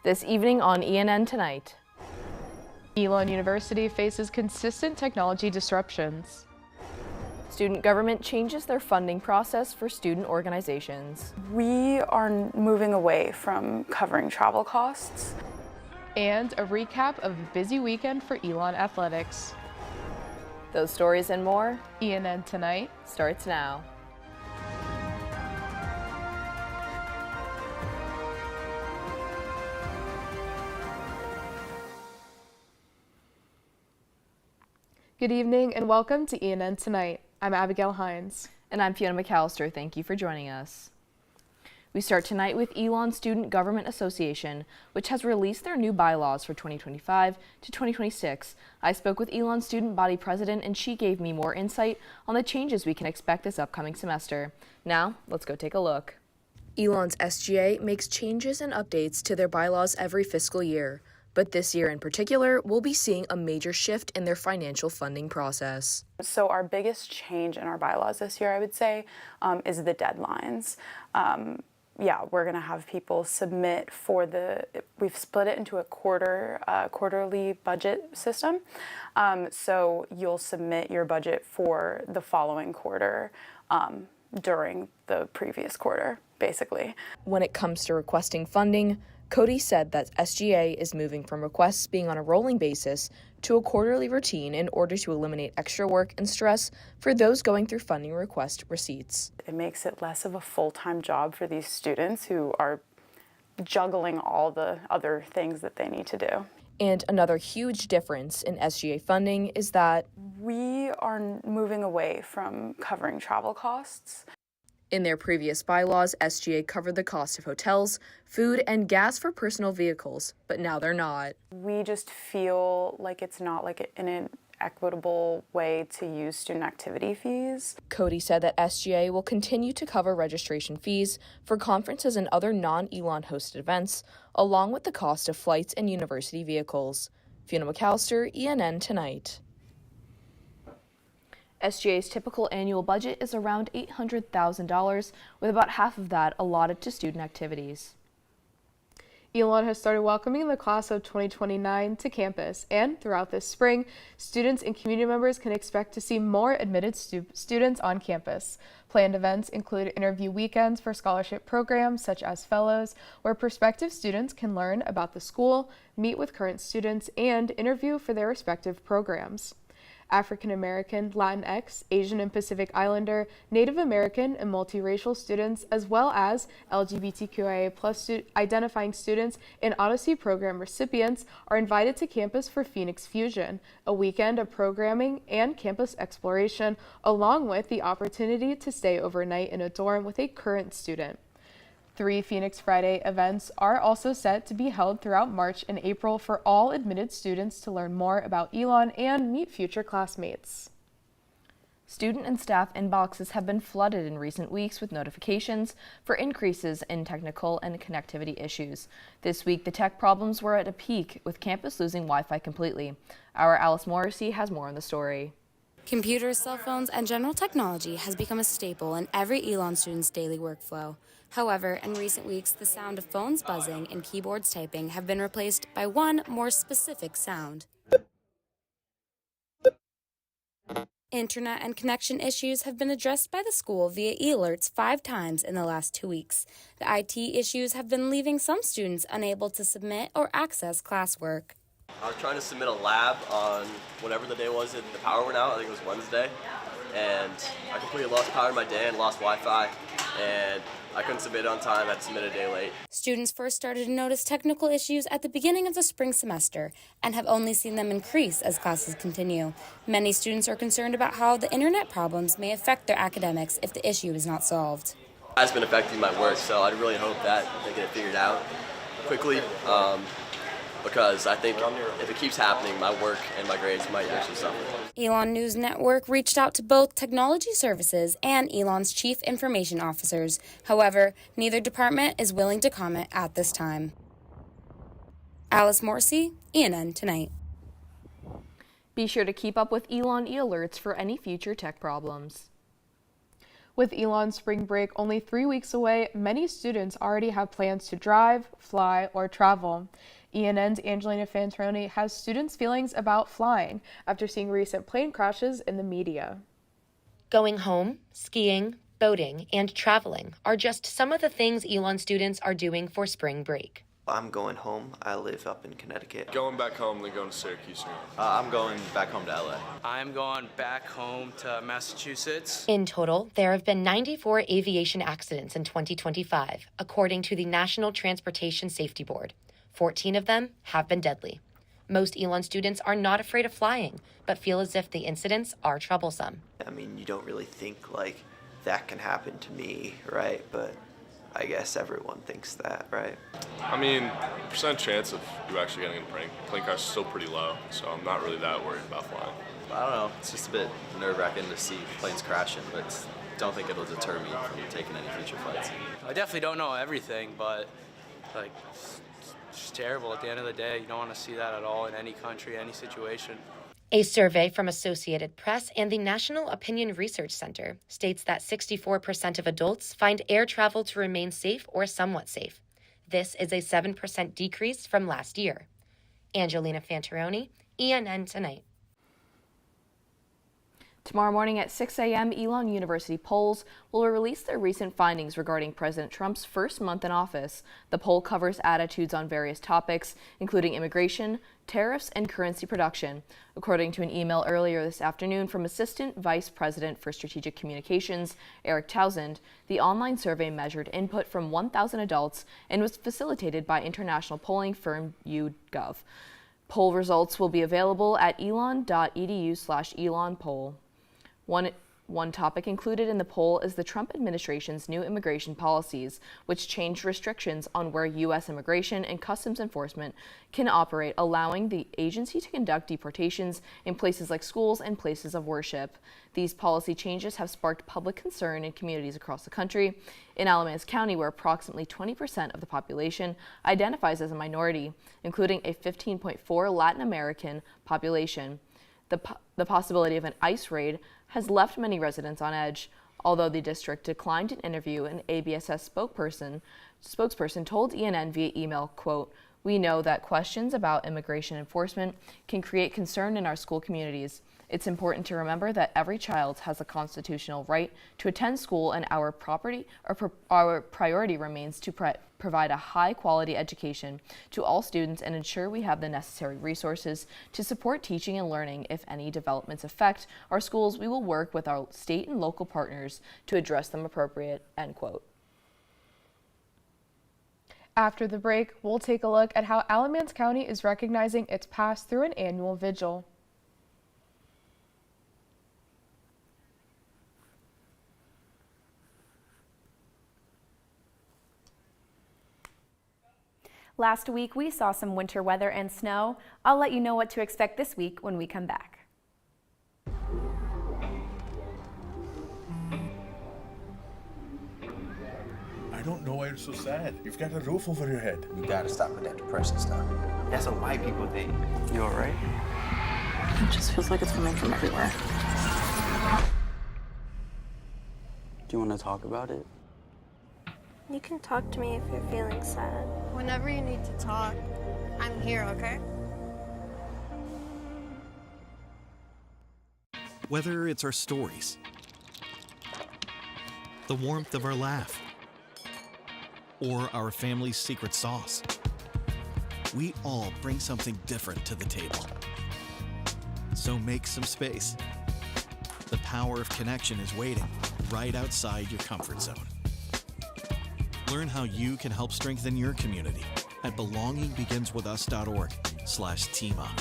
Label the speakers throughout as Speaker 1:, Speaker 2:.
Speaker 1: This evening on ENN Tonight.
Speaker 2: Elon University faces consistent technology disruptions.
Speaker 1: Student government changes their funding process for student organizations.
Speaker 3: We are moving away from covering travel costs.
Speaker 2: And a recap of a busy weekend for Elon athletics.
Speaker 1: Those stories and more,
Speaker 2: ENN Tonight
Speaker 1: starts now.
Speaker 2: Good evening and welcome to ENN Tonight. I'm Abigail Hines.
Speaker 1: And I'm Fiona McAllister. Thank you for joining us. We start tonight with Elon Student Government Association, which has released their new bylaws for 2025 to 2026. I spoke with Elon Student Body President, and she gave me more insight on the changes we can expect this upcoming semester. Now, let's go take a look. Elon's SGA makes changes and updates to their bylaws every fiscal year. But this year in particular, we'll be seeing a major shift in their financial funding process.
Speaker 3: So our biggest change in our bylaws this year, I would say, is the deadlines. We're going to have people submit we've split it into a quarterly budget system. So you'll submit your budget for the following quarter during the previous quarter, basically.
Speaker 1: When it comes to requesting funding, Cody said that SGA is moving from requests being on a rolling basis to a quarterly routine in order to eliminate extra work and stress for those going through funding request receipts.
Speaker 3: It makes it less of a full-time job for these students who are juggling all the other things that they need to do.
Speaker 1: And another huge difference in SGA funding is that
Speaker 3: we are moving away from covering travel costs.
Speaker 1: In their previous bylaws, SGA covered the cost of hotels, food, and gas for personal vehicles, but now they're not.
Speaker 3: We just feel like it's not an equitable way to use student activity fees.
Speaker 1: Cody said that SGA will continue to cover registration fees for conferences and other non-Elon hosted events, along with the cost of flights and university vehicles. Fiona McAllister, ENN Tonight. SGA's typical annual budget is around $800,000, with about half of that allotted to student activities.
Speaker 2: Elon has started welcoming the class of 2029 to campus, and throughout this spring, students and community members can expect to see more admitted students on campus. Planned events include interview weekends for scholarship programs such as Fellows, where prospective students can learn about the school, meet with current students, and interview for their respective programs. African American, Latinx, Asian and Pacific Islander, Native American, and multiracial students, as well as LGBTQIA+ identifying students and Odyssey program recipients, are invited to campus for Phoenix Fusion, a weekend of programming and campus exploration, along with the opportunity to stay overnight in a dorm with a current student. 3 Phoenix Friday events are also set to be held throughout March and April for all admitted students to learn more about Elon and meet future classmates.
Speaker 1: Student and staff inboxes have been flooded in recent weeks with notifications for increases in technical and connectivity issues. This week, the tech problems were at a peak, with campus losing Wi-Fi completely. Our Alice Morrissey has more on the story.
Speaker 4: Computers, cell phones, and general technology has become a staple in every Elon student's daily workflow. However, in recent weeks, the sound of phones buzzing and keyboards typing have been replaced by one more specific sound. Internet and connection issues have been addressed by the school via e-alerts 5 times in the last 2 weeks. The IT issues have been leaving some students unable to submit or access classwork.
Speaker 5: I was trying to submit a lab on whatever the day was that the power went out. I think it was Wednesday. And I completely lost power in my day and lost Wi-Fi. And I couldn't submit it on time. I had to submit a day late.
Speaker 4: Students first started to notice technical issues at the beginning of the spring semester and have only seen them increase as classes continue. Many students are concerned about how the internet problems may affect their academics if the issue is not solved.
Speaker 5: It has been affecting my work, so I really hope that they get it figured out quickly. Because I think if it keeps happening, my work and my grades might actually suffer.
Speaker 4: Elon News Network reached out to both Technology Services and Elon's Chief Information Officers. However, neither department is willing to comment at this time. Alice Morrissey, ENN Tonight.
Speaker 1: Be sure to keep up with Elon e-alerts for any future tech problems.
Speaker 2: With Elon's spring break only 3 weeks away, many students already have plans to drive, fly, or travel. ENN's Angelina Fantaroni has students' feelings about flying after seeing recent plane crashes in the media.
Speaker 6: Going home, skiing, boating, and traveling are just some of the things Elon students are doing for spring break.
Speaker 7: I'm going home. I live up in Connecticut.
Speaker 8: Going back home, then going to Syracuse.
Speaker 5: I'm going back home to LA.
Speaker 9: I'm going back home to Massachusetts.
Speaker 6: In total, there have been 94 aviation accidents in 2025, according to the National Transportation Safety Board. 14 of them have been deadly. Most Elon students are not afraid of flying, but feel as if the incidents are troublesome.
Speaker 7: I mean, you don't really think like that can happen to me, right? But I guess everyone thinks that, right?
Speaker 8: I mean, percent chance of you actually getting in a plane crash is still pretty low, so I'm not really that worried about flying.
Speaker 5: I don't know, it's just a bit nerve-wracking to see planes crashing, but don't think it'll deter me from taking any future flights.
Speaker 9: I definitely don't know everything, but like, it's just terrible. At the end of the day, you don't want to see that at all in any country, any situation.
Speaker 6: A survey from Associated Press and the National Opinion Research Center states that 64% of adults find air travel to remain safe or somewhat safe. This is a 7% decrease from last year. Angelina Fantaroni, ENN Tonight.
Speaker 1: Tomorrow morning at 6 a.m., Elon University polls will release their recent findings regarding President Trump's first month in office. The poll covers attitudes on various topics, including immigration, tariffs, and currency production. According to an email earlier this afternoon from Assistant Vice President for Strategic Communications, Eric Townsend, the online survey measured input from 1,000 adults and was facilitated by international polling firm YouGov. Poll results will be available at elon.edu/elonpoll. One topic included in the poll is the Trump administration's new immigration policies, which changed restrictions on where U.S. Immigration and Customs Enforcement can operate, allowing the agency to conduct deportations in places like schools and places of worship. These policy changes have sparked public concern in communities across the country. In Alamance County, where approximately 20% of the population identifies as a minority, including a 15.4 Latin American population, the possibility of an ICE raid has left many residents on edge. Although the district declined an interview, an ABSS spokesperson told ENN via email, quote, "We know that questions about immigration enforcement can create concern in our school communities. It's important to remember that every child has a constitutional right to attend school, and our priority remains to provide a high-quality education to all students and ensure we have the necessary resources to support teaching and learning. If any developments affect our schools, we will work with our state and local partners to address them appropriate," end quote.
Speaker 2: After the break, we'll take a look at how Alamance County is recognizing its past through an annual vigil.
Speaker 10: Last week, we saw some winter weather and snow. I'll let you know what to expect this week when we come back.
Speaker 11: I don't know why you're so sad. You've got a roof over your head.
Speaker 12: You gotta stop with that depression stuff. That's what white people think. You alright?
Speaker 13: It just feels like it's coming from everywhere.
Speaker 12: Do you want to talk about it?
Speaker 14: You can talk to me if you're feeling sad.
Speaker 15: Whenever you need to talk, I'm here, okay?
Speaker 16: Whether it's our stories, the warmth of our laugh, or our family's secret sauce, we all bring something different to the table. So make some space. The power of connection is waiting right outside your comfort zone. Learn how you can help strengthen your community at belongingbeginswithus.org/teamup.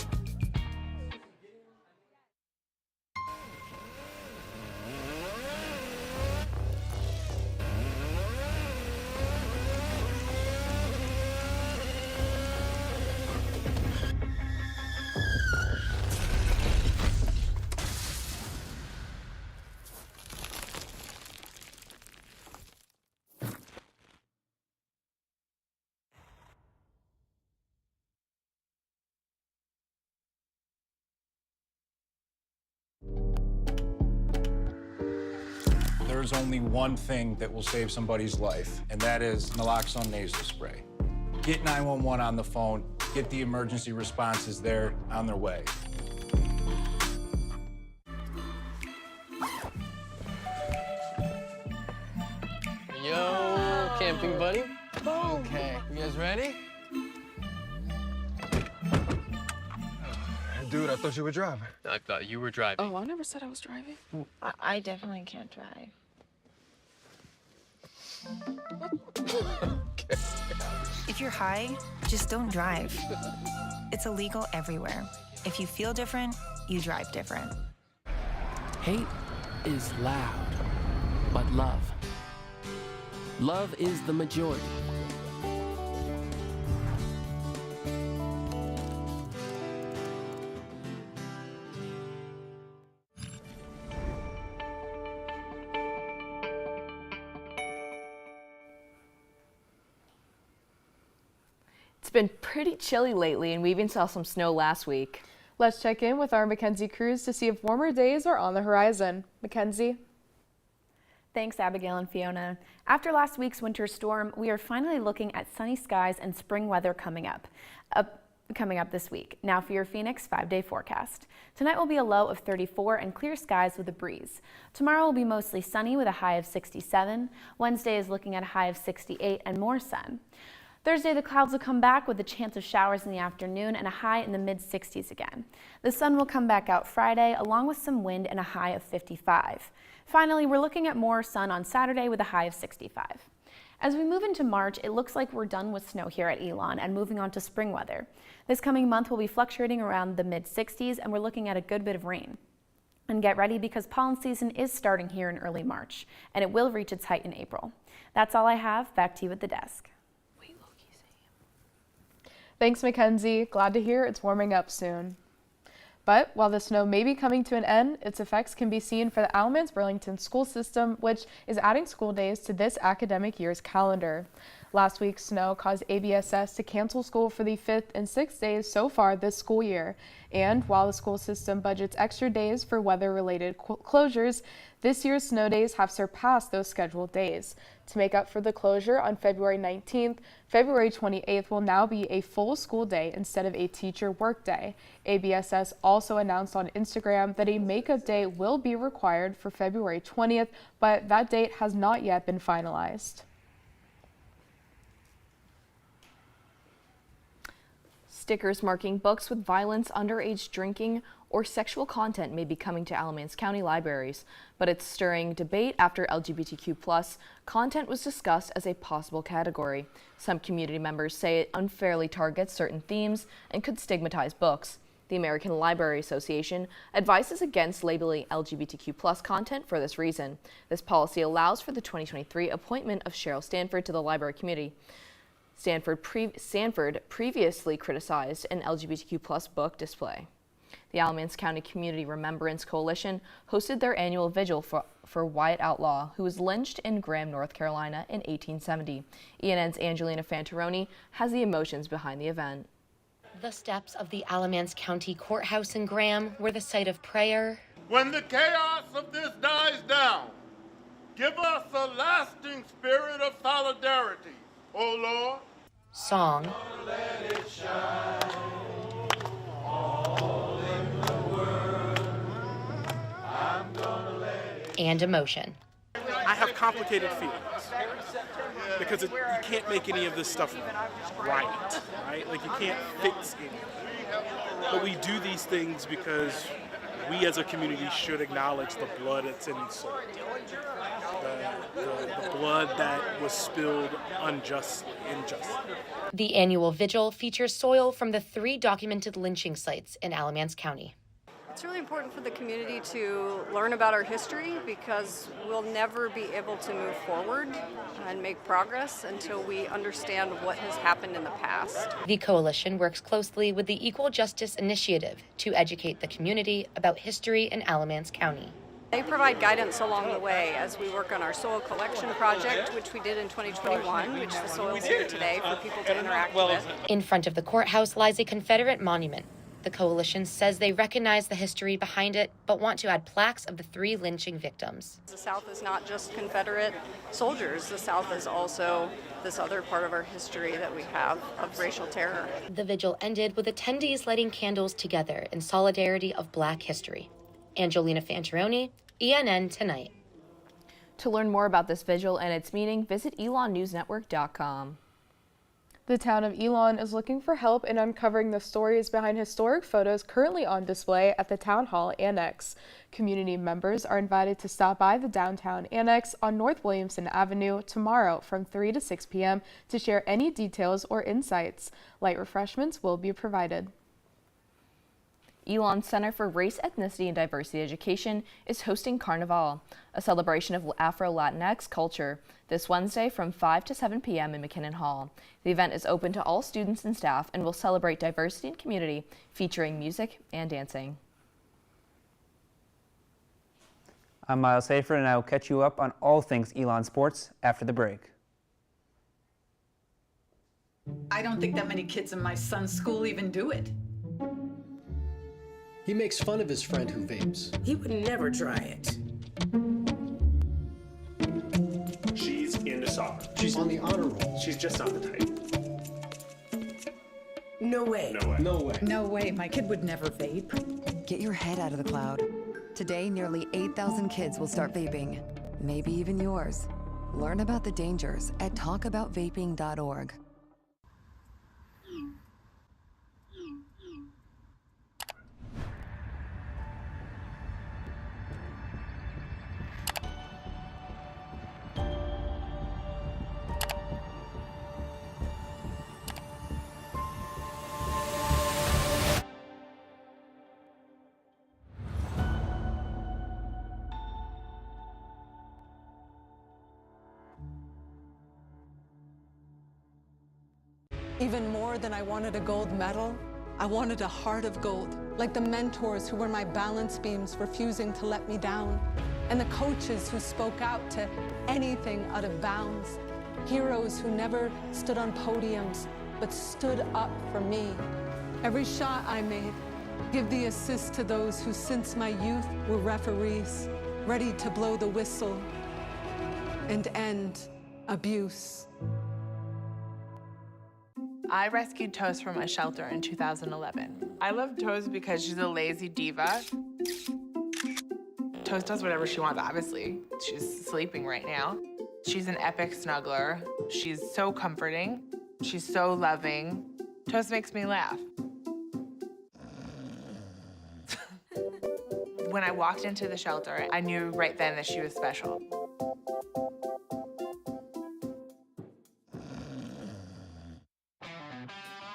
Speaker 17: there's only one thing that will save somebody's life, and that is naloxone nasal spray. Get 911 on the phone, get the emergency responses there on their way.
Speaker 18: Yo, camping buddy. Okay, you guys ready?
Speaker 19: Dude, I thought you were driving.
Speaker 18: I thought you were driving.
Speaker 15: Oh, I never said I was driving.
Speaker 13: I definitely can't drive.
Speaker 20: If you're high, just don't drive. It's illegal everywhere. If you feel different, you drive different.
Speaker 21: Hate is loud, but love is the majority.
Speaker 1: It's been pretty chilly lately, and we even saw some snow last week.
Speaker 2: Let's check in with our Mackenzie Cruz to see if warmer days are on the horizon. Mackenzie?
Speaker 10: Thanks, Abigail and Fiona. After last week's winter storm, we are finally looking at sunny skies and spring weather coming up this week. Now for your Phoenix 5-day forecast. Tonight will be a low of 34 and clear skies with a breeze. Tomorrow will be mostly sunny with a high of 67. Wednesday is looking at a high of 68 and more sun. Thursday, the clouds will come back with a chance of showers in the afternoon and a high in the mid-60s again. The sun will come back out Friday, along with some wind and a high of 55. Finally, we're looking at more sun on Saturday with a high of 65. As we move into March, it looks like we're done with snow here at Elon and moving on to spring weather. This coming month will be fluctuating around the mid-60s, and we're looking at a good bit of rain. And get ready because pollen season is starting here in early March, and it will reach its height in April. That's all I have. Back to you at the desk.
Speaker 2: Thanks, Mackenzie. Glad to hear it's warming up soon. But while the snow may be coming to an end, its effects can be seen for the Alamance-Burlington school system, which is adding school days to this academic year's calendar. Last week's snow caused ABSS to cancel school for the 5th and 6th days so far this school year. And while the school system budgets extra days for weather-related closures, this year's snow days have surpassed those scheduled days. To make up for the closure on February 19th, February 28th will now be a full school day instead of a teacher work day. ABSS also announced on Instagram that a makeup day will be required for February 20th, but that date has not yet been finalized.
Speaker 1: Stickers marking books with violence, underage drinking, or sexual content may be coming to Alamance County libraries, but it's stirring debate after LGBTQ+ content was discussed as a possible category. Some community members say it unfairly targets certain themes and could stigmatize books. The American Library Association advises against labeling LGBTQ+ content for this reason. This policy allows for the 2023 appointment of Cheryl Stanford to the library committee. Stanford previously criticized an LGBTQ+ book display. The Alamance County Community Remembrance Coalition hosted their annual vigil for Wyatt Outlaw, who was lynched in Graham, North Carolina in 1870. ENN's Angelina Fantaroni has the emotions behind the event.
Speaker 6: The steps of the Alamance County Courthouse in Graham were the site of prayer.
Speaker 22: When the chaos of this dies down, give us a lasting spirit of solidarity, O Lord.
Speaker 6: Song.
Speaker 22: Let it shine.
Speaker 6: And emotion.
Speaker 23: I have complicated feelings because you can't make any of this stuff right? Like you can't fix anything. But we do these things because we as a community should acknowledge the blood that's in the soil. The blood that was spilled injustly.
Speaker 6: The annual vigil features soil from the 3 documented lynching sites in Alamance County.
Speaker 24: It's really important for the community to learn about our history because we'll never be able to move forward and make progress until we understand what has happened in the past.
Speaker 6: The coalition works closely with the Equal Justice Initiative to educate the community about history in Alamance County.
Speaker 24: They provide guidance along the way as we work on our soil collection project, which we did in 2021, which the soil's here today for people to interact with.
Speaker 6: In front of the courthouse lies a Confederate monument. The coalition says they recognize the history behind it, but want to add plaques of the 3 lynching victims.
Speaker 24: The South is not just Confederate soldiers. The South is also this other part of our history that we have of racial terror.
Speaker 6: The vigil ended with attendees lighting candles together in solidarity of Black history. Angelina Fancheroni, ENN Tonight.
Speaker 1: To learn more about this vigil and its meaning, visit elonnewsnetwork.com.
Speaker 2: The town of Elon is looking for help in uncovering the stories behind historic photos currently on display at the Town Hall Annex. Community members are invited to stop by the downtown annex on North Williamson Avenue tomorrow from 3 to 6 p.m. to share any details or insights. Light refreshments will be provided.
Speaker 1: Elon Center for Race, Ethnicity, and Diversity Education is hosting Carnival, a celebration of Afro-Latinx culture, this Wednesday from 5 to 7 p.m. in McKinnon Hall. The event is open to all students and staff and will celebrate diversity and community, featuring music and dancing.
Speaker 3: I'm Miles Hayford, and I will catch you up on all things Elon sports after the break.
Speaker 4: I don't think that many kids in my son's school even do it.
Speaker 21: He makes fun of his friend who vapes.
Speaker 7: He would never try it.
Speaker 19: She's into soccer.
Speaker 21: She's on the honor roll.
Speaker 19: She's just not the type.
Speaker 7: No way.
Speaker 19: No way.
Speaker 21: No way.
Speaker 4: No way, my kid would never vape.
Speaker 25: Get your head out of the cloud. Today, nearly 8,000 kids will start vaping. Maybe even yours. Learn about the dangers at talkaboutvaping.org.
Speaker 26: Even more than I wanted a gold medal, I wanted a heart of gold, like the mentors who were my balance beams refusing to let me down, and the coaches who spoke out to anything out of bounds, heroes who never stood on podiums, but stood up for me. Every shot I made, give the assist to those who since my youth were referees, ready to blow the whistle and end abuse.
Speaker 27: I rescued Toast from a shelter in 2011. I love Toast because she's a lazy diva. Toast does whatever she wants, obviously. She's sleeping right now. She's an epic snuggler. She's so comforting. She's so loving. Toast makes me laugh. When I walked into the shelter, I knew right then that she was special.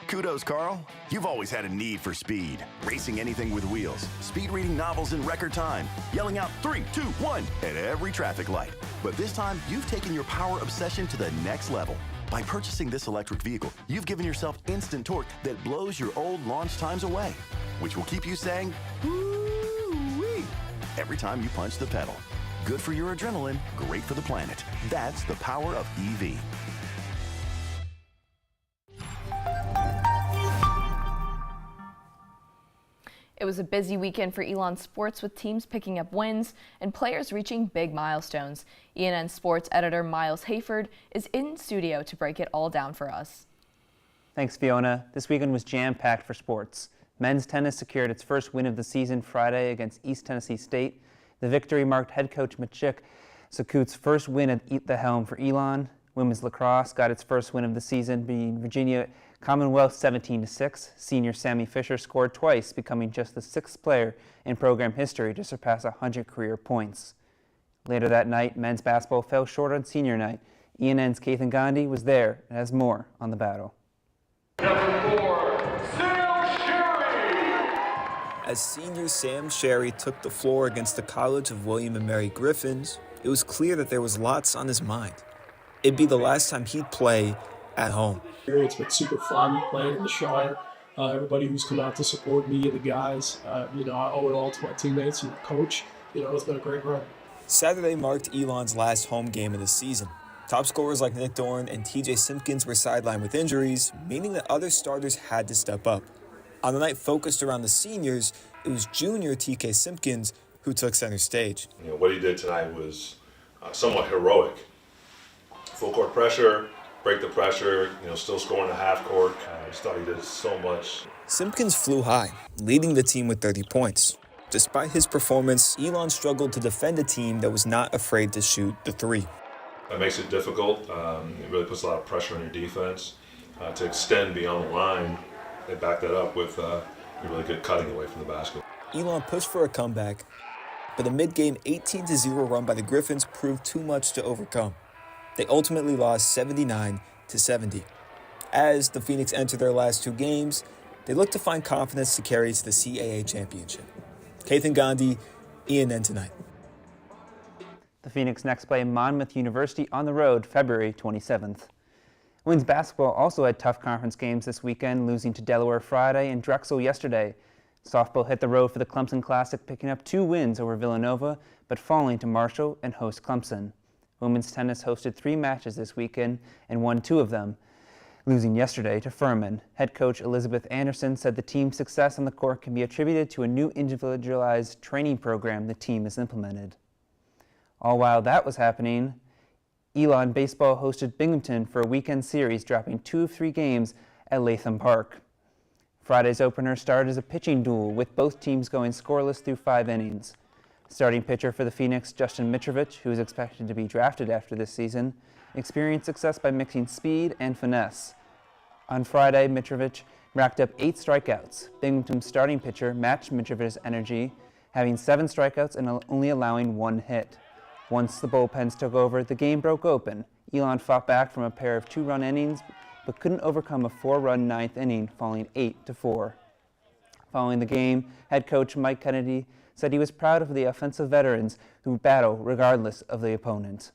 Speaker 28: Kudos, Carl. You've always had a need for speed. Racing anything with wheels, speed reading novels in record time, yelling out 3, 2, 1 at every traffic light. But this time, you've taken your power obsession to the next level. By purchasing this electric vehicle, you've given yourself instant torque that blows your old launch times away, which will keep you saying, "Woo-wee," every time you punch the pedal. Good for your adrenaline, great for the planet. That's the power of EV.
Speaker 1: It was a busy weekend for Elon Sports with teams picking up wins and players reaching big milestones. ENN Sports editor Miles Hayford is in studio to break it all down for us.
Speaker 3: Thanks, Fiona. This weekend was jam-packed for sports. Men's tennis secured its first win of the season Friday against East Tennessee State. The victory marked head coach Machik Sakut's first win at the helm for Elon. Women's lacrosse got its first win of the season, beating Virginia Commonwealth 17-6. Senior Sammy Fisher scored twice, becoming just the 6th player in program history to surpass 100 career points. Later that night, men's basketball fell short on senior night. ENN's Kathan Gandhi was there and has more on the battle.
Speaker 29: As senior Sam Sherry took the floor against the College of William and Mary Griffins, it was clear that there was lots on his mind. It'd be the last time he'd play at home.
Speaker 23: It's been super fun playing in the Shire. Everybody who's come out to support me, the guys, I owe it all to my teammates and the coach. It's been a great run.
Speaker 29: Saturday marked Elon's last home game of the season. Top scorers like Nick Dorn and TJ Simpkins were sidelined with injuries, meaning that other starters had to step up. On the night focused around the seniors, it was junior TK Simpkins who took center stage.
Speaker 5: What he did tonight was somewhat heroic. Full court pressure, break the pressure, still scoring the half court. I just thought he did so much.
Speaker 29: Simpkins flew high, leading the team with 30 points. Despite his performance, Elon struggled to defend a team that was not afraid to shoot the three.
Speaker 5: That makes it difficult. It really puts a lot of pressure on your defense to extend beyond the line. They back that up with a really good cutting away from the basket.
Speaker 29: Elon pushed for a comeback, but a mid-game 18-0 run by the Griffins proved too much to overcome. They ultimately lost 79-70. As the Phoenix enter their last two games, they look to find confidence to carry to the CAA championship. Keithan Gandhi, ENN Tonight.
Speaker 3: The Phoenix next play Monmouth University on the road February 27th. Women's basketball also had tough conference games this weekend, losing to Delaware Friday and Drexel yesterday. Softball hit the road for the Clemson Classic, picking up 2 wins over Villanova, but falling to Marshall and host Clemson. Women's tennis hosted 3 matches this weekend and won 2 of them, losing yesterday to Furman. Head coach Elizabeth Anderson said the team's success on the court can be attributed to a new individualized training program the team has implemented. All while that was happening, Elon Baseball hosted Binghamton for a weekend series, dropping 2 of 3 games at Latham Park. Friday's opener started as a pitching duel, with both teams going scoreless through 5 innings. Starting pitcher for the Phoenix, Justin Mitrovic, who is expected to be drafted after this season, experienced success by mixing speed and finesse. On Friday, Mitrovic racked up 8 strikeouts. Binghamton's starting pitcher matched Mitrovic's energy, having 7 strikeouts and only allowing 1 hit. Once the bullpens took over, the game broke open. Elon fought back from a pair of 2-run innings, but couldn't overcome a 4-run 9th inning, falling 8-4. Following the game, head coach Mike Kennedy said he was proud of the offensive veterans who battle regardless of the opponent.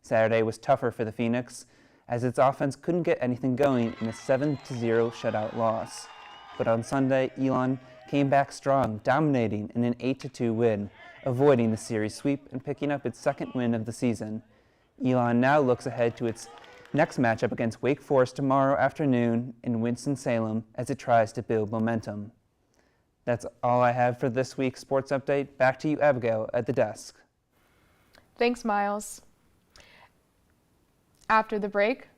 Speaker 3: Saturday was tougher for the Phoenix, as its offense couldn't get anything going in a 7-0 shutout loss. But on Sunday, Elon came back strong, dominating in an 8-2 win, avoiding the series sweep and picking up its 2nd win of the season. Elon now looks ahead to its next matchup against Wake Forest tomorrow afternoon in Winston-Salem as it tries to build momentum. That's all I have for this week's sports update. Back to you, Abigail, at the desk.
Speaker 2: Thanks, Miles. After the break,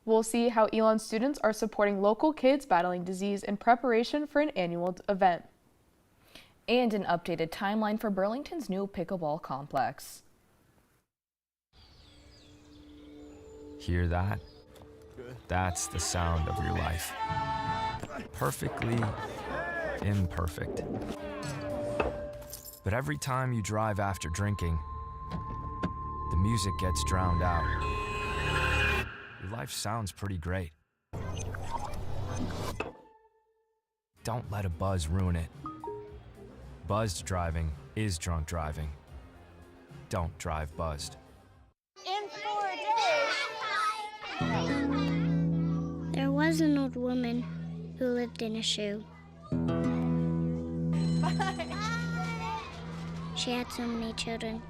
Speaker 2: we'll see how Elon students are supporting local kids battling disease in preparation for an annual event.
Speaker 1: And an updated timeline for Burlington's new pickleball complex.
Speaker 8: Hear that? That's the sound of your life. Perfectly imperfect. But every time you drive after drinking, the music gets drowned out. Your life sounds pretty great. Don't let a buzz ruin it. Buzzed driving is drunk driving. Don't drive buzzed.
Speaker 9: In 4 days. There was an old woman who lived in a shoe. She had so many children.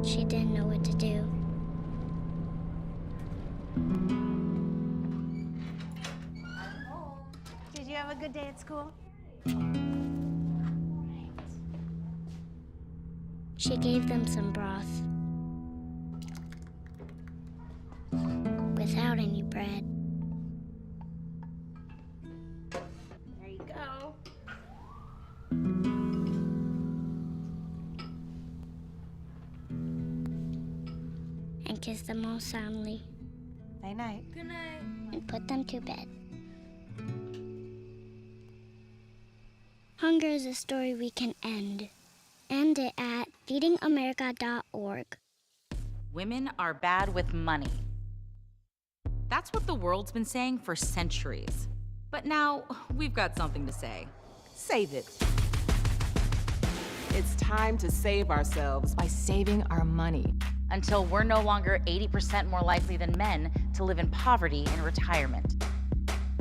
Speaker 9: She didn't know what to do.
Speaker 15: Did you have a good day at school?
Speaker 9: She gave them some broth without any bread.
Speaker 15: There you go.
Speaker 9: And kissed them all soundly.
Speaker 15: Night night.
Speaker 9: Good night. And put them to bed. Hunger is a story we can end. End it at feedingamerica.org.
Speaker 11: Women are bad with money. That's what the world's been saying for centuries. But now we've got something to say.
Speaker 12: Save it. It's time to save ourselves by saving our money.
Speaker 11: Until we're no longer 80% more likely than men to live in poverty in retirement.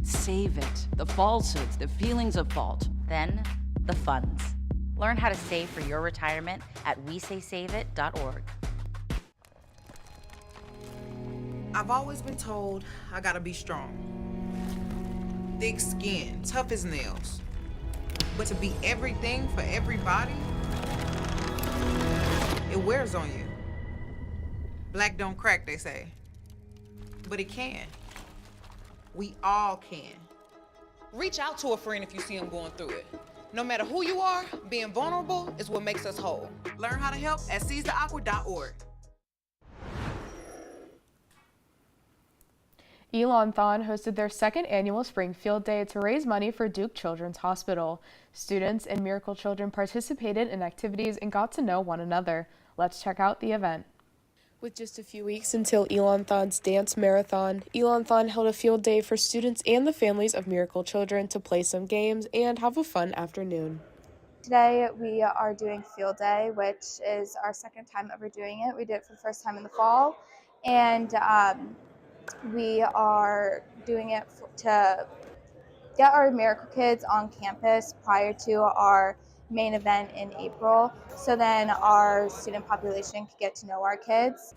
Speaker 14: Save it. The falsehoods, the feelings of fault.
Speaker 11: Then, the funds. Learn how to save for your retirement at wesaysaveit.org.
Speaker 7: I've always been told I gotta be strong.
Speaker 6: thick skin, tough as nails. But to be everything for everybody, it wears on you. Black don't crack, they say. But it can. We all can. Reach out to a friend if you see them going through it. No matter who you are, being vulnerable is what makes us whole. Learn how to help at seizetheawkward.org.
Speaker 2: Elon Thon hosted their second annual Spring Field Day to raise money for Duke Children's Hospital. Students and Miracle Children participated in activities and got to know one another. Let's check out the event. With just a few weeks until Elon Thon's dance marathon, Elon Thon held a field day for students and the families of Miracle Children to play some games and have a fun afternoon.
Speaker 10: Today we are doing Field Day, which is our second time ever doing it. We did it for the first time in the fall, and we are doing it to get our Miracle Kids on campus prior to our main event in April, so then our student population could get to know our kids.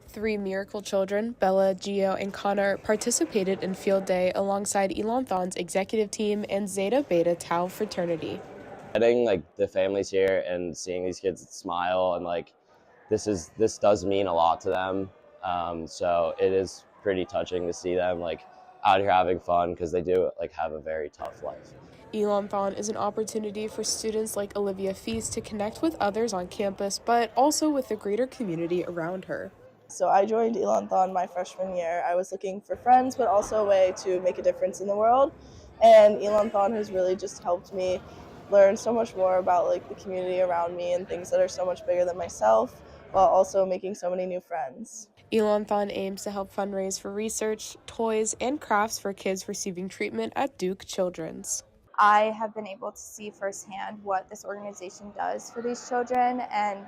Speaker 2: 3 Miracle Children, Bella, Gio, and Connor, participated in Field Day alongside Elon Thon's executive team and Zeta Beta Tau fraternity.
Speaker 13: Getting the families here and seeing these kids smile and this does mean a lot to them. So it is pretty touching to see them out here having fun because they do have a very tough life.
Speaker 2: Elon Thon is an opportunity for students like Olivia Feast to connect with others on campus, but also with the greater community around her.
Speaker 16: So I joined Elon Thon my freshman year. I was looking for friends, but also a way to make a difference in the world. And Elon Thon has really just helped me learn so much more about the community around me and things that are so much bigger than myself, while also making so many new friends.
Speaker 2: Elon Thon aims to help fundraise for research, toys, and crafts for kids receiving treatment at Duke Children's.
Speaker 10: I have been able to see firsthand what this organization does for these children, and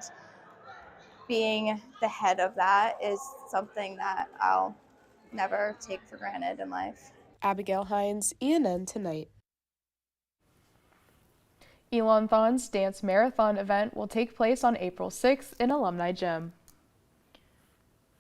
Speaker 10: being the head of that is something that I'll never take for granted in life.
Speaker 2: Abigail Hines, ENN Tonight. Elon Thon's Dance Marathon event will take place on April 6th in Alumni Gym.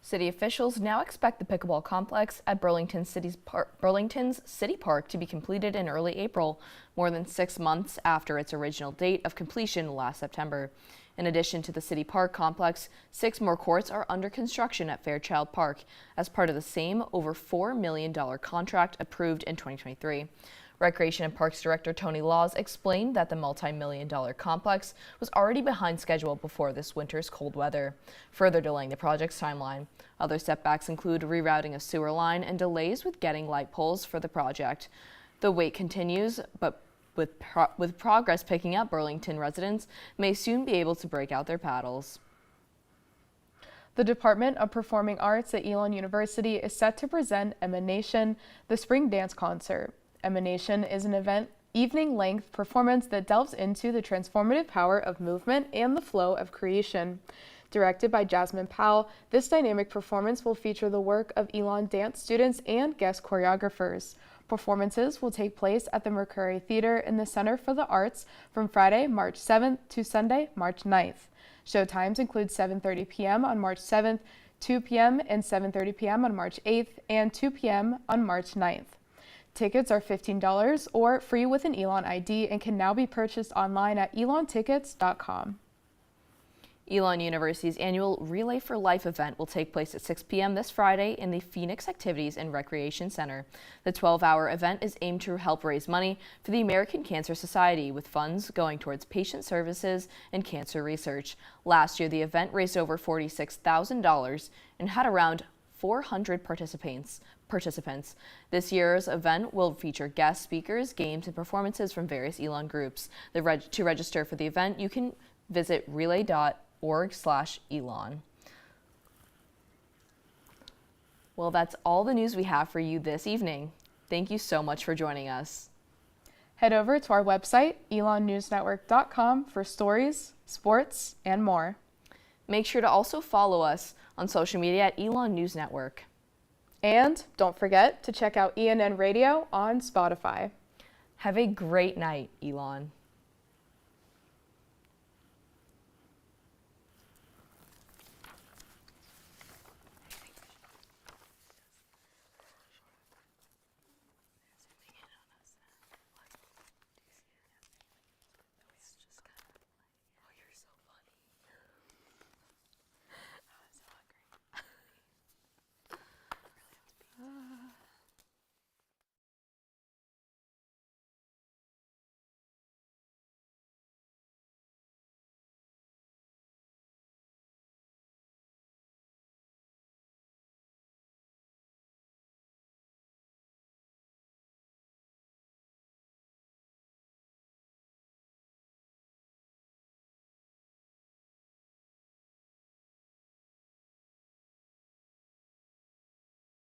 Speaker 1: City officials now expect the pickleball complex at Burlington's City Park to be completed in early April, more than 6 months after its original date of completion last September. In addition to the City Park complex, 6 more courts are under construction at Fairchild Park as part of the same over $4 million contract approved in 2023. Recreation and Parks Director Tony Laws explained that the multi-million-dollar complex was already behind schedule before this winter's cold weather, further delaying the project's timeline. Other setbacks include rerouting a sewer line and delays with getting light poles for the project. The wait continues, but with progress picking up, Burlington residents may soon be able to break out their paddles.
Speaker 2: The Department of Performing Arts at Elon University is set to present Emanation, the spring dance concert. Emanation is an evening-length performance that delves into the transformative power of movement and the flow of creation. Directed by Jasmine Powell, this dynamic performance will feature the work of Elon dance students and guest choreographers. Performances will take place at the Mercury Theater in the Center for the Arts from Friday, March 7th to Sunday, March 9th. Showtimes include 7:30 p.m. on March 7th, 2 p.m. and 7:30 p.m. on March 8th, and 2 p.m. on March 9th. Tickets are $15 or free with an Elon ID and can now be purchased online at elontickets.com.
Speaker 1: Elon University's annual Relay for Life event will take place at 6 p.m. this Friday in the Phoenix Activities and Recreation Center. The 12-hour event is aimed to help raise money for the American Cancer Society, with funds going towards patient services and cancer research. Last year, the event raised over $46,000 and had around 400 participants. This year's event will feature guest speakers, games, and performances from various Elon groups. To register for the event, you can visit relay.org/Elon. Well, that's all the news we have for you this evening. Thank you so much for joining us.
Speaker 2: Head over to our website, elonnewsnetwork.com, for stories, sports, and more.
Speaker 1: Make sure to also follow us on social media at Elon News Network.
Speaker 2: And don't forget to check out ENN Radio on Spotify.
Speaker 1: Have a great night, Elon.